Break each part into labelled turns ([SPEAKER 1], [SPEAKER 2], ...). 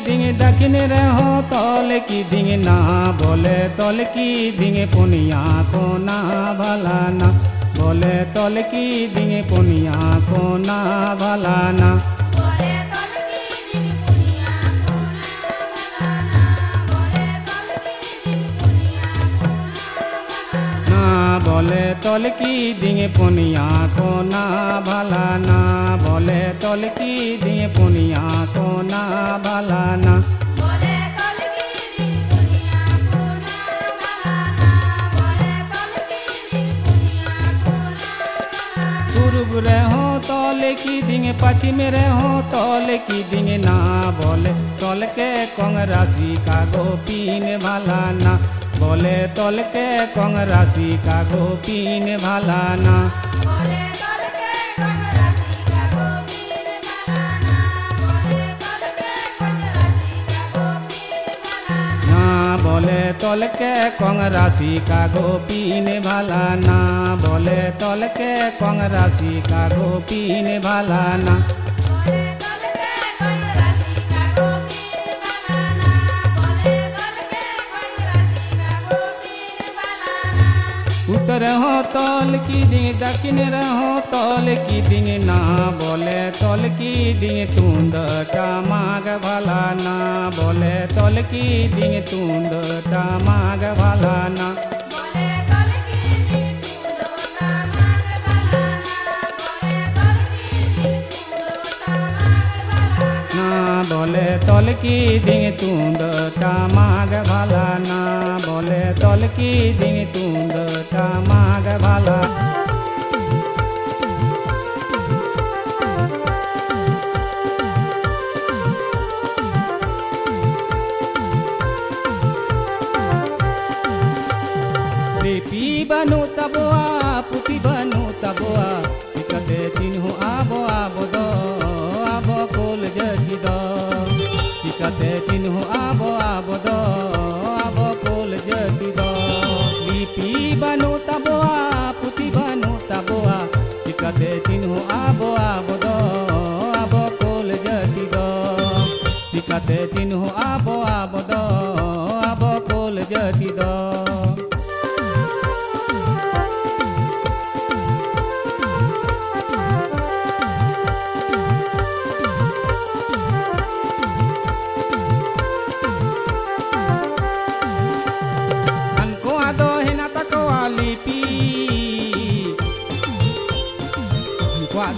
[SPEAKER 1] दिंगे दक्षिण रहो तौल की दिंगे ना बोले तौल की दिंगे पुनिया को ना भला ना बोले तौल की दिंगे पुनिया को ना भला ना बोले तौल की दिंगे पुनिया को ना भला ना बोले तौल की दिंगे पुनिया को ना भला ना पूर्व रहो तौल की दिंगे पश्चिम रहो तौल की दिंगे ना बोले तौल के कांग्रेसी का गोपीन भला ना बोले तौल के कांग्रेसी का गोपीन भला ना बोले तौल के कांग्रेसी का गोपीन भला ना बोले तौल के कांग्रेसी का गोपीन भला ना उत्तर हो तौल की दिंगे दक्षिण रहो तौल की दिंगे ना बोले तौल की दिंगे तुंद माग भला ना बोले तौल की दिंगे तुंद माग भला ना बोले तौल की दिंगे तुंद माग भला ना बोले तौल की दिंगे तुंद माग भला लिपि बनु तबुआ पुति बनु तबुआ टिकते चिन्हु आबो आबो दो आबो कोल जति दो टिकते चिन्हु आबो आबो दो आबो कोल जति दो लिपि बनु तबुआ पुति बनु तबुआ टिकते चिन्हु आबो आबो दो आबो कोल जति दो टिकते चिन्हु आबो आबो दो आबो कोल जति दो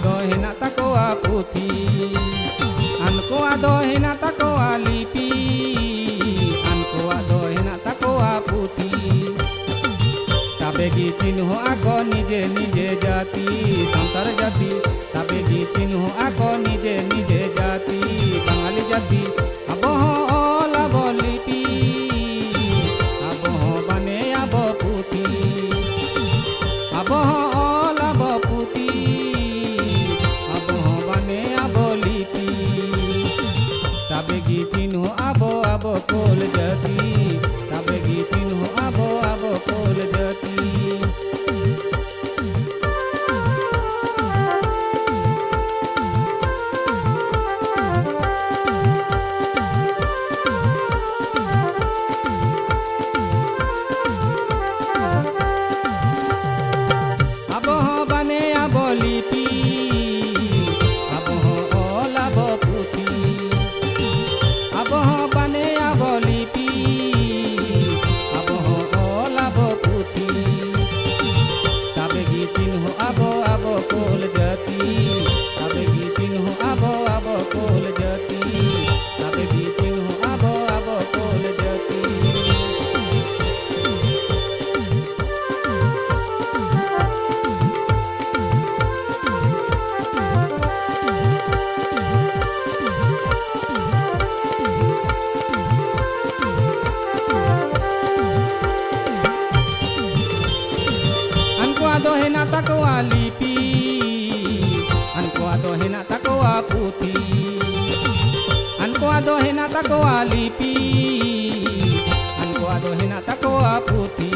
[SPEAKER 1] do hina takoa puthi anko ado hina takoa lipi anko ado hina takoa puthi tabegi chinhu ako nije nije jati santar jati tabegi chinhu ako nije nije jati bangali jati abo ola bolipi abo bane abo puthi abo ola bo puthi tabegi chinhu abo abo kol jati tabegi chinhu abo abo kol jati abo bane abo lipi abo ola bo puthi abo bane abo lipi abo ola bo puthi tabegi chinhu abo abo kol jati tabegi chinhu abo abo kol jati tabegi chinhu abo abo kol jati ado hena takoa lipi anko ado hena takoa puthi anko ado hena takoa lipi anko ado hena takoa puthi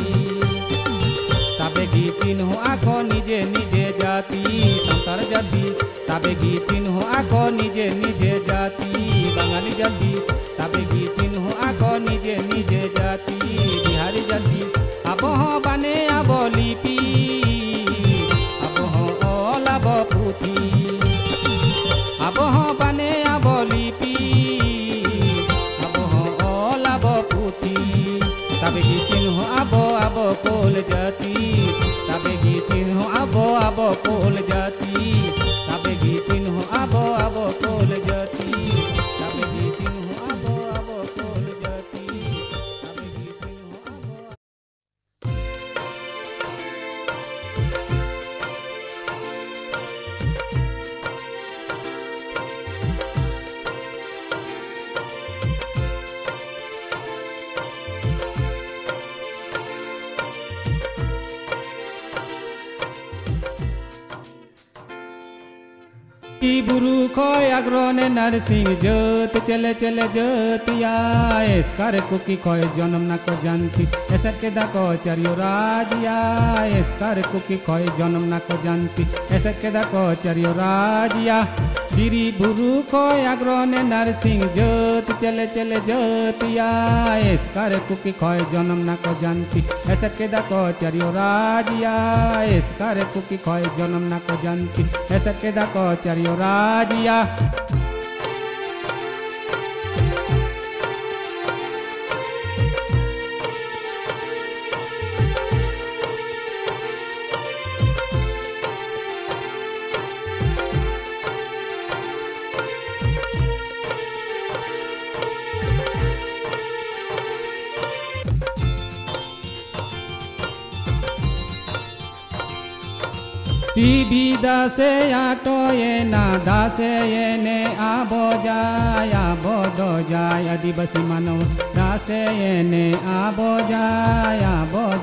[SPEAKER 1] तबे घी चिन्ह आको निजे निजे जाति संसार जाति तबे घी चिन्ह आको निजे निजे जाति बांगाली जाति तबे घी चिन्ह आको निजे निजे जाति बिहारी जाति अब हो बने अब लिपि अब हो ओल अब पुथी अब हो बने अब लिपि अब हो ओल अब पुथी तबे घी चिन्ह अब कोल जाति तबे घी चिन्ह अब कोल जाति तबे घी चिन्ह अब कोल जाति तबे घी चिन्ह अब कोल जाति तबे घी चिन्ह अब की बुरु खोय अग्रोने नरसिंह जोत चले चले जोतिया एस्कार कुकी खोय जन्म न को जानती ऐसा के दा को चरियो राजिया एस्कार कुकी खोय जन्म न को जानती ऐसा के दा को चरियो राजिया श्री बुरु खोय अग्रोने नरसिंह जोत चले चले जोतिया एस्कार कुकी खोय जन्म न को जानती ऐसा के दा को चरियो राजिया एस्कार कुकी खोय जन्म न को जानती ऐसा के दा को चरियो राजिया टीबी दासे आटो ये ना दासे ये ने आबो दो जाय आदिवासी मानव दासे ये ने आबो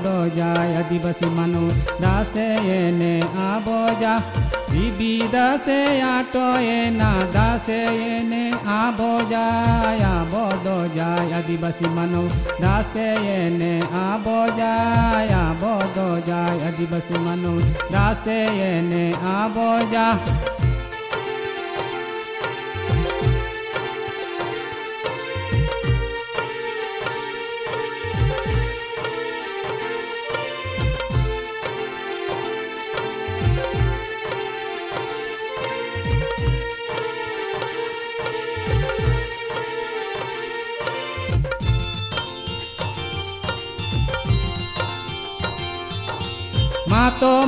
[SPEAKER 1] दो जाय आदिवासी मानव दासे ये ने आबो जा टीबी दासे आटो ये ना दासे ये ने आबो दो जाय आदिवासी मानव दासे ये ने आबो दो जाय आदिवासी मानव दासे ये ने आबो जा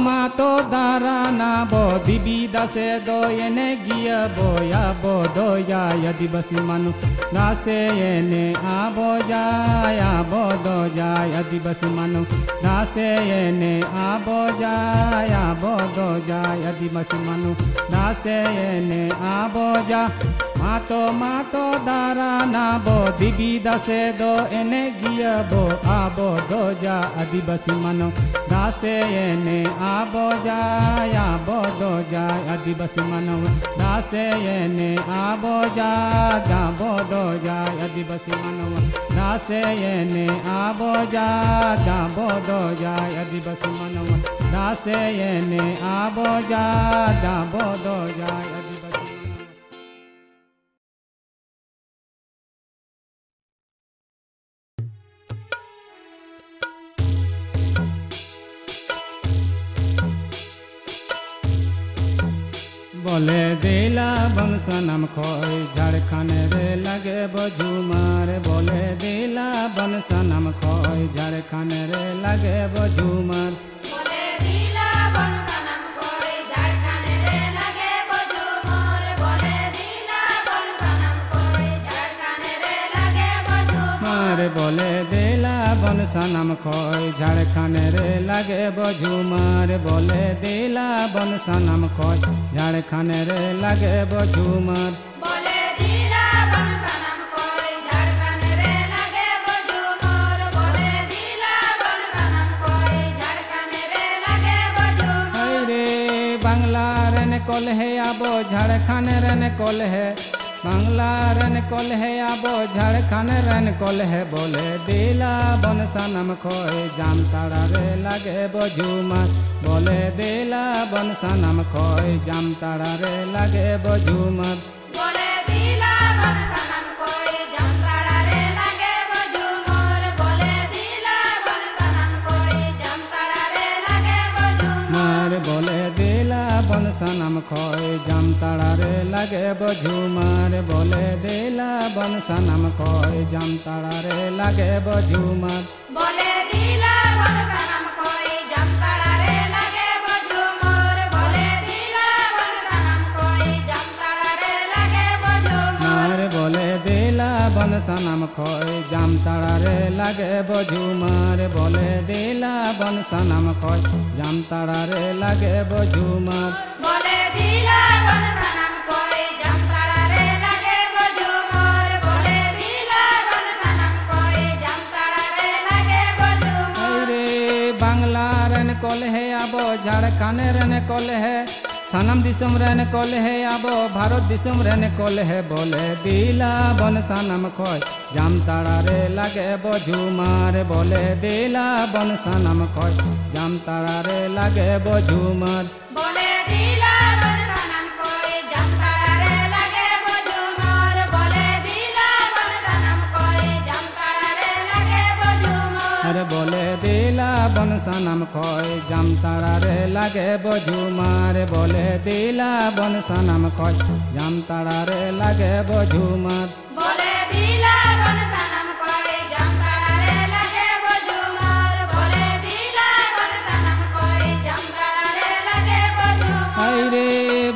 [SPEAKER 1] मातो दारा ना बो दिबी दासे दो येने गिया बोया बो दो या आदिवासी मानु दासे येने आबो दो जा आदिवासी मानु दासे येने आबो दो जा आदिवासी मानु दासे येने आबो जा मातो दारा ना बो दिबी दासे दो एने गिया बो आबो दो जा आदिवासी मानु दासे येने आबो दो जा आदिवासी मानव दासे येने आबो दो जा आदिवासी मानव दासे येने आबो दो जा आदिवासी मानव दासे येने आबो दो जा आदिवासी बोले दिला बनसनम खोई झारखंड रे लगे बझुमार बोले दिला बनसनम खोई झारखंड रे लगे बझुमार
[SPEAKER 2] बोले दिला बनसनम खोई झारखंड रे लगे बझुमार बोले दिला बनसनम खोई झारखंड रे लगे बझुमार
[SPEAKER 1] बोले दिला बनसनम खोई झारखंड रे लगे बझुमार बोले दिला बनसनम खोई झारखंड रे लगे बझुमार
[SPEAKER 2] बोले दिला बनसनम खोई झारखंड रे लगे बझुमार बोले दिला बनसनम खोई झारखंड रे लगे बझुमार
[SPEAKER 1] रे बांग्ला रे ने कोल है आबो झारखंड रे ने कोल है বাংলা রেন কল হে আবো ঝাড়খণ্ড রেন কল হে বলে দিলা বন সানাম খয় জামতাড়া রে লাগে বঝুমার বলে দিলা বন সানাম খয় জামতাড়া রে লাগে বঝুমার
[SPEAKER 2] বলে দিলা বন সানাম কই জামতাড়া রে লাগে বঝুমর বলে দিলা বন সানাম কই জামতাড়া রে লাগে বঝুমর
[SPEAKER 1] বলে দিলা বন সানাম খয় জামতাড়া রে লাগে বঝুমার বলে দিলা বন সানাম খয় জামতাড়া রে লাগে বঝুমার
[SPEAKER 2] বলে দিলা বন সানাম কই জামতাড়া রে লাগে বঝুমর বলে দিলা বন সানাম কই জামতাড়া রে লাগে বঝুমর
[SPEAKER 1] বলে দিলা বন সানাম খয় জামতাড়া রে লাগে বঝুমার বলে দিলা বন সানাম খয় জামতাড়া রে লাগে বঝুমার
[SPEAKER 2] বলে দিলা বন সানাম কই জামতাড়া রে লাগে বঝুমর বলে দিলা বন সানাম কই জামতাড়া রে লাগে বঝুমর
[SPEAKER 1] রে বাংলা রেন কল হে আবো ঝাড়খণ্ড রেন কল হে সানাম দিসম রেন কল হে আবো ভারত দিসম রেন কল হে বলে দিলা বন সানাম খয় জামতাড়া রে লাগে বঝুমার বলে দিলা বন সানাম খয় জামতাড়া রে লাগে বঝুমার
[SPEAKER 2] বলে দিলা বন সানাম কই জামতাড়া রে লাগে বঝুমর বলে দিলা বন সানাম কই জামতাড়া রে লাগে বঝুমর
[SPEAKER 1] বলে দিলা বন সানাম খয় জামতাড়া রে লাগে বঝুমার বলে দিলা বন সানাম খয় জামতাড়া রে লাগে বঝুমার
[SPEAKER 2] বলে দিলা বন সানাম কই জামতাড়া রে লাগে বঝুমর বলে দিলা বন সানাম কই জামতাড়া রে লাগে বঝুমর
[SPEAKER 1] রে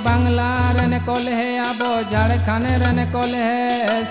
[SPEAKER 1] বাংলা রেন কল হে আবো ঝাড়খণ্ড রেন কল হে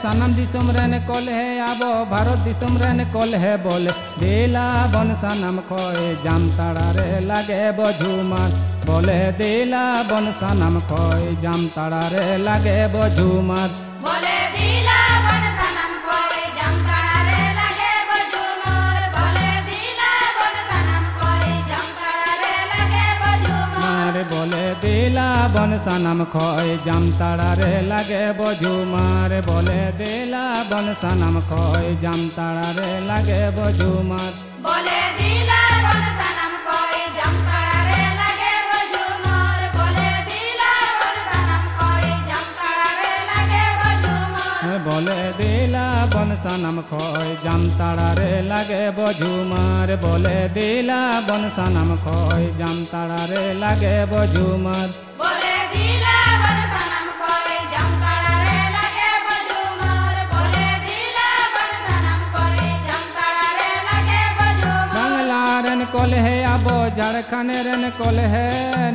[SPEAKER 1] সানাম দিসম রেন কল হে আবো ভারত দিসম রেন কল হে বলে দিলা বন সানাম খয় জামতাড়া রে লাগে বঝুমার বলে দিলা বন সানাম খয় জামতাড়া রে লাগে বঝুমার
[SPEAKER 2] বলে দিলা বন সানাম কই জামতাড়া রে লাগে বঝুমর বলে দিলা বন সানাম কই জামতাড়া রে লাগে বঝুমর
[SPEAKER 1] বলে দিলা বন সানাম খয় জামতাড়া রে লাগে বঝুমার বলে দিলা বন সানাম খয় জামতাড়া রে লাগে বঝুমার
[SPEAKER 2] বলে দিলা বন সানাম কই জামতাড়া রে লাগে বঝুমর বলে দিলা বন সানাম কই জামতাড়া রে লাগে বঝুমর
[SPEAKER 1] বলে দিলা বন সানাম খয় জামতাড়া রে লাগে বঝুমার বলে দিলা বন সানাম খয় জামতাড়া রে লাগে বঝুমার
[SPEAKER 2] বলে দিলা বন সানাম কই জামতাড়া রে লাগে বঝুমর বলে দিলা বন সানাম কই জামতাড়া রে লাগে বঝুমর
[SPEAKER 1] বাংলা রেন কল হে আবো ঝাড়খণ্ড রেন কল হে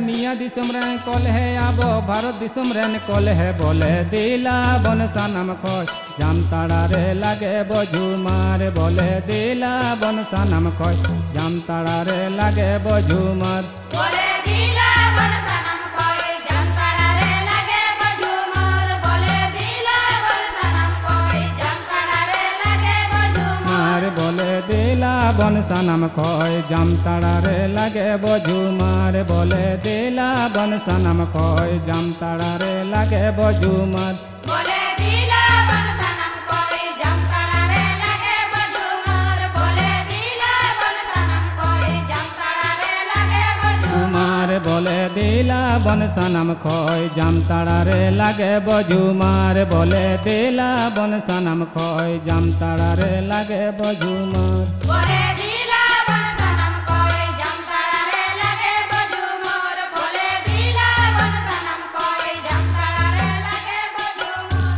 [SPEAKER 1] নিয়া দিসম রেন কল হে আবো ভারত দিসম রেন কল হে বলে দিলা বন সানাম খয় জামতাড়া রে লাগে বঝুমার বলে দিলা বন সানাম খয় জামতাড়া রে লাগে বঝুমার
[SPEAKER 2] বলে দিলা বন সানাম কই জামতাড়া রে লাগে বঝুমর বলে দিলা বন সানাম কই জামতাড়া রে লাগে বঝুমর
[SPEAKER 1] বলে দিলা বন সানাম খয় জামতাড়া রে লাগে বঝুমার বলে দিলা বন সানাম খয় জামতাড়া রে লাগে বঝুমার
[SPEAKER 2] বলে দিলা বন সানাম কই জামতাড়া রে লাগে বঝুমর বলে দিলা বন সানাম কই জামতাড়া রে লাগে বঝুমর
[SPEAKER 1] বলে দিলা বন সানাম খয় জামতাড়া রে লাগে বঝুমার বলে দিলা বন সানাম খয় জামতাড়া রে লাগে বঝুমার
[SPEAKER 2] বলে দিলা বন সানাম কই জামতাড়া রে লাগে বঝুমর বলে দিলা বন সানাম কই জামতাড়া রে লাগে বঝুমর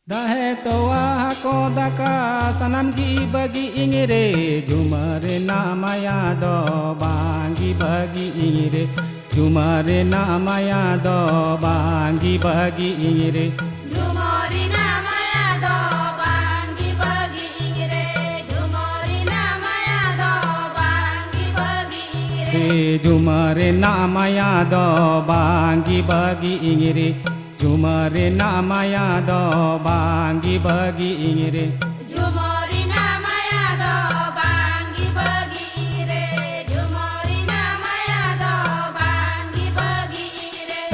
[SPEAKER 1] dahe toa ko daka sanam gi bagi ingre jumare namaya do bangi bagi ingre jumare namaya do bangi bagi ingre
[SPEAKER 2] ঝুমরি নামায়া দো বাঙ্গি বগি ইংরে ঝুমরি নামায়া দো বাঙ্গি বগি ইংরে
[SPEAKER 1] jumare namaya do bangi bagi ingre jumare namaya do bangi bagi ingre
[SPEAKER 2] ঝুমরি নামায়া দো বাঙ্গি বগি ইংরে ঝুমরি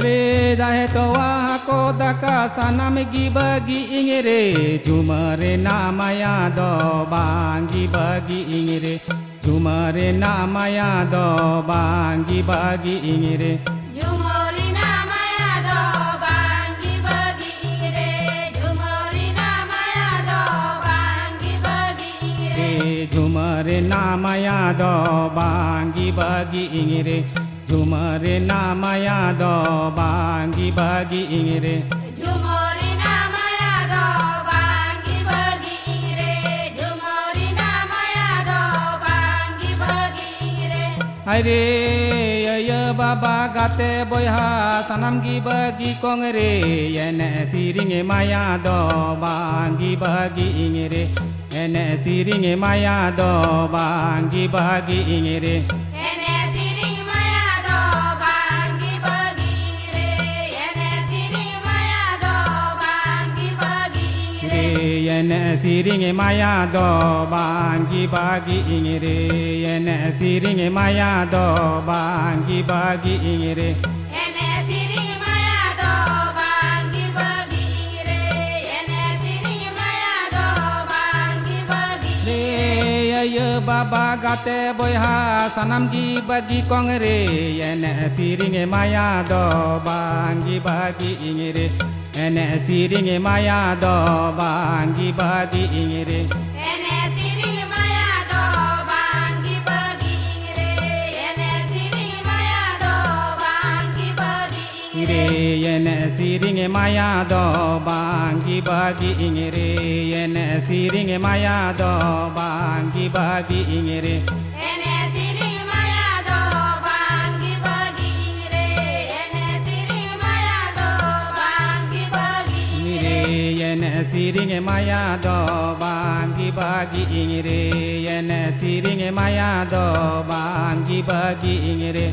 [SPEAKER 1] Ore dahe toa ko daka sanam gi bagi ingere jumare namaya do bangi bagi ingere jumare namaya do bangi bagi ingere
[SPEAKER 2] Jumori namaya do bangi bagi ingre Jumori namaya do bangi bagi ingre
[SPEAKER 1] jumare namaya do bangi bagi ingere jumare namaya do bangi bagi ingere
[SPEAKER 2] Jumori namaya do bangi bagi ingre Jumori namaya do bangi bagi ingre
[SPEAKER 1] Aire ya baba gate boyha sanam gi bagi kongre ene siringe maya do bangi bagi ingere ene siringe maya do bangi bagi ingere
[SPEAKER 2] Ene siring maya do bangi bagi ingre Ene siring maya do bangi bagi ingre
[SPEAKER 1] ene siringe maya do bangi bagi ingere ene siringe maya do bangi bagi ingere
[SPEAKER 2] Ene siring maya do bangi bagi ingre Ene siring maya do bangi bagi ingre
[SPEAKER 1] ya baba gate boyha sanam gi bagi kongre ene siringe maya do bangi bagi ingere ene siringe maya do bangi bagi ingere
[SPEAKER 2] Ene siring maya do bangi bagi ingre Ene siring maya do bangi bagi ingre
[SPEAKER 1] ene siringe maya do bangi bagi ingere ene siringe maya do bangi bagi ingere
[SPEAKER 2] Ene siring maya do bangi bagi ingre Ene siring maya do bangi bagi ingre
[SPEAKER 1] ene siringe maya do bangi bagi ingere ene siringe maya do bangi bagi ingere